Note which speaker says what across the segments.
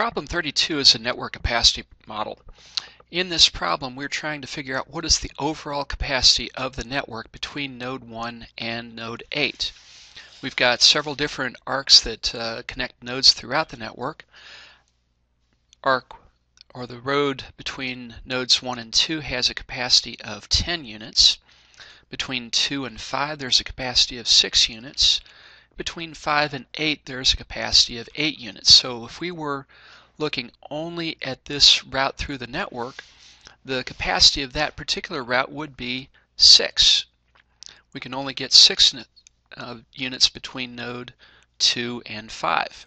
Speaker 1: Problem 32 is a network capacity model. In this problem, we're trying to figure out what is the overall capacity of the network between node 1 and node 8. We've got several different arcs that connect nodes throughout the network. Arc, or the road between nodes 1 and 2, has a capacity of 10 units. Between 2 and 5, there's a capacity of 6 units. Between 5 and 8, there's a capacity of 8 units. So if we were looking only at this route through the network, the capacity of that particular route would be 6. We can only get 6 units between node 2 and 5.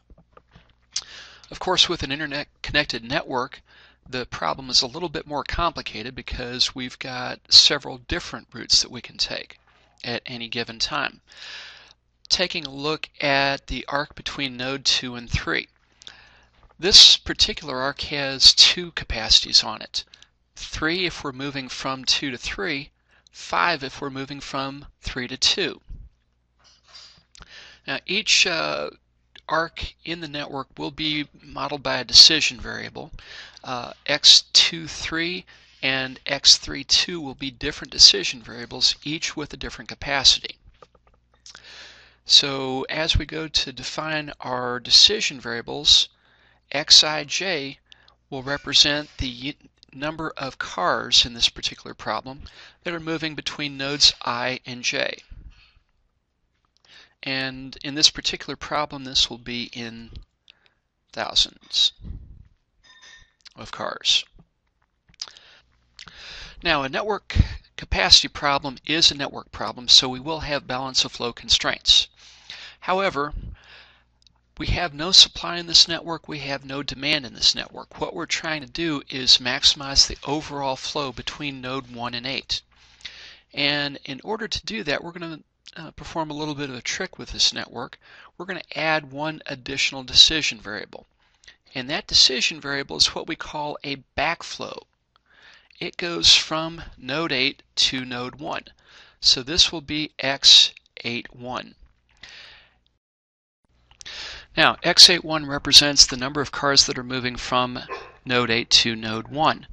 Speaker 1: Of course, with an internet-connected network, the problem is a little bit more complicated because we've got several different routes that we can take at any given time. Taking a look at the arc between node 2 and 3. This particular arc has two capacities on it. 3 if we're moving from 2 to 3, 5 if we're moving from 3 to 2. Now each arc in the network will be modeled by a decision variable. x23 and x32 will be different decision variables, each with a different capacity. So as we go to define our decision variables, xij will represent the number of cars in this particular problem that are moving between nodes I and j. And in this particular problem, this will be in thousands of cars. Now, a network capacity problem is a network problem, so we will have balance of flow constraints. However, we have no supply in this network, we have no demand in this network. What we're trying to do is maximize the overall flow between node 1 and 8. And in order to do that, we're going to perform a little bit of a trick with this network. We're going to add one additional decision variable. And that decision variable is what we call a backflow. It goes from node 8 to node 1. So this will be x81. Now, x81 represents the number of cars that are moving from node 8 to node 1.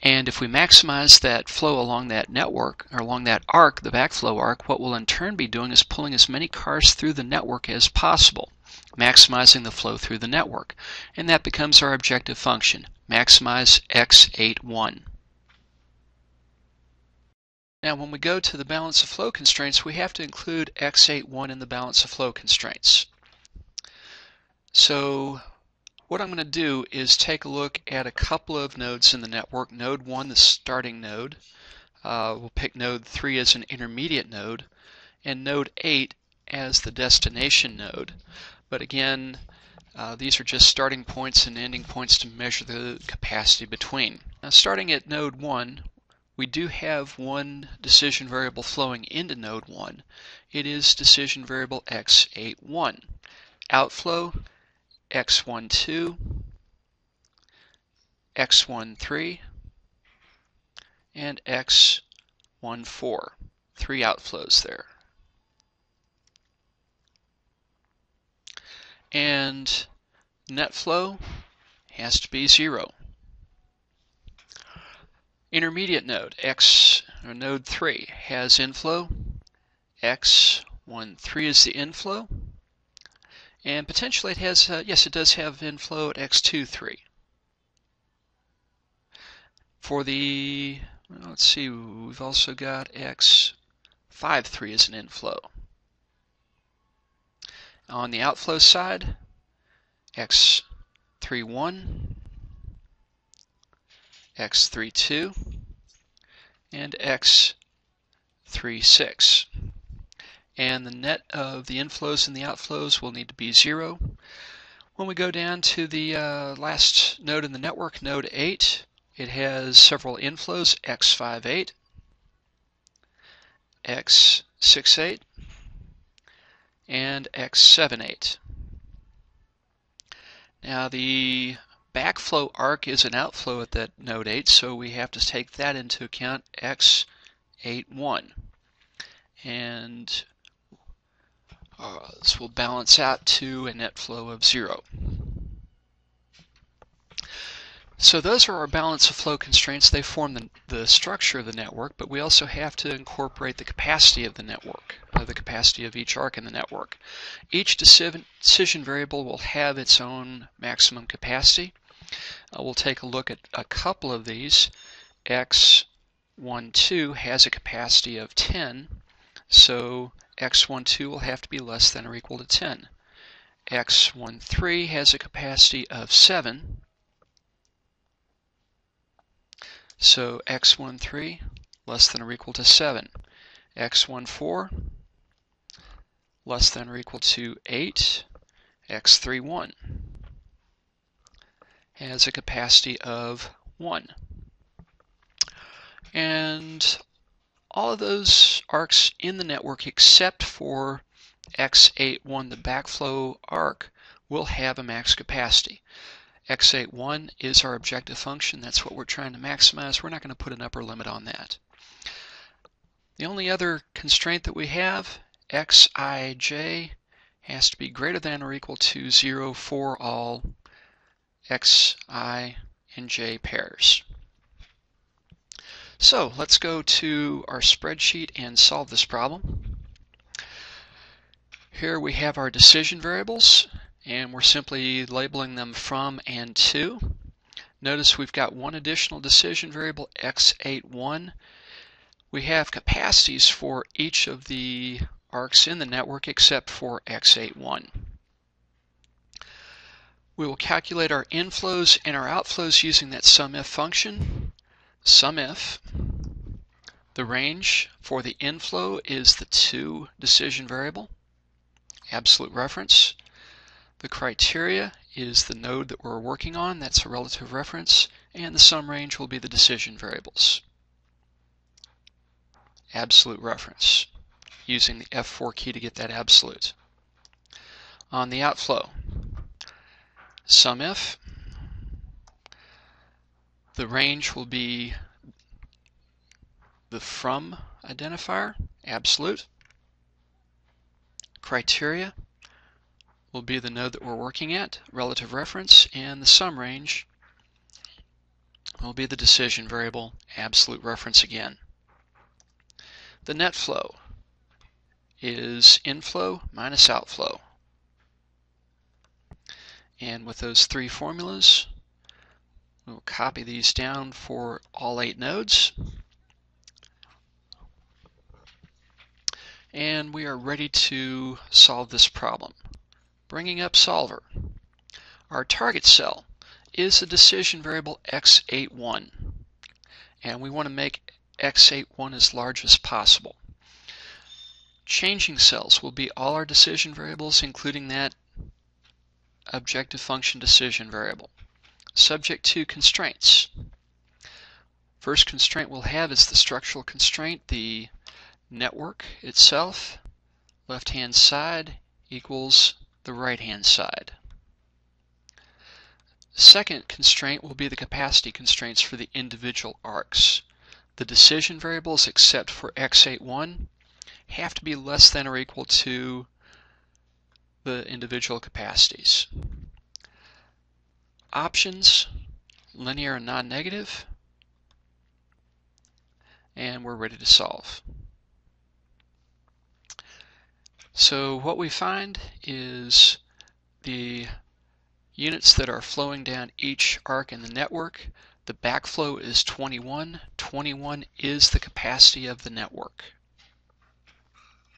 Speaker 1: And if we maximize that flow along that network, or along that arc, the backflow arc, what we'll in turn be doing is pulling as many cars through the network as possible, maximizing the flow through the network. And that becomes our objective function, maximize x81. Now, when we go to the balance of flow constraints, we have to include x81 in the balance of flow constraints. So what I'm going to do is take a look at a couple of nodes in the network. Node 1, the starting node. We'll pick node 3 as an intermediate node, and node 8 as the destination node. But again, these are just starting points and ending points to measure the capacity between. Now, starting at node 1, we do have one decision variable flowing into node 1. It is decision variable x81. Outflow x12, x13, and x14. 3 outflows there. And net flow has to be 0. Intermediate node, node 3, has inflow. x13 is the inflow. And potentially it has, yes, it does have inflow at x23. For the, well, let's see, we've also got x53 as an inflow. On the outflow side, x31, x32, and x36. And the net of the inflows and the outflows will need to be 0. When we go down to the last node in the network, node 8, it has several inflows, x58, x68, and x78. Now the backflow arc is an outflow at that node 8, so we have to take that into account, x81. And this will balance out to a net flow of 0. So those are our balance of flow constraints. They form the structure of the network, but we also have to incorporate the capacity of the network, the capacity of each arc in the network. Each decision variable will have its own maximum capacity. We'll take a look at a couple of these. X12 has a capacity of 10, so X12 will have to be less than or equal to 10. X13 has a capacity of 7, so X13 less than or equal to 7. X14 less than or equal to 8. X31 has a capacity of 1. And all of those arcs in the network except for X81, the backflow arc, will have a max capacity. X81 is our objective function. That's what we're trying to maximize. We're not going to put an upper limit on that. The only other constraint that we have, Xij, has to be greater than or equal to 0 for all Xi and j pairs. So let's go to our spreadsheet and solve this problem. Here we have our decision variables, and we're simply labeling them from and to. Notice we've got one additional decision variable, X81. We have capacities for each of the arcs in the network except for X81. We will calculate our inflows and our outflows using that SUMIF function. SUMIF, the range for the inflow is the to decision variable, absolute reference. The criteria is the node that we're working on, that's a relative reference, and the sum range will be the decision variables, absolute reference, using the F4 key to get that absolute. On the outflow, SUMIF, the range will be the from identifier, absolute. Criteria will be the node that we're working at, relative reference, and the sum range will be the decision variable, absolute reference again. The net flow is inflow minus outflow. And with those three formulas, we'll copy these down for all 8 nodes. And we are ready to solve this problem. Bringing up solver. Our target cell is the decision variable X81. And we want to make X81 as large as possible. Changing cells will be all our decision variables, including that objective function decision variable. Subject to constraints. First constraint we'll have is the structural constraint, the network itself, left-hand side equals the right-hand side. Second constraint will be the capacity constraints for the individual arcs. The decision variables, except for X81, have to be less than or equal to the individual capacities. Options, linear and non-negative, and we're ready to solve. So what we find is the units that are flowing down each arc in the network. The backflow is 21. 21 is the capacity of the network.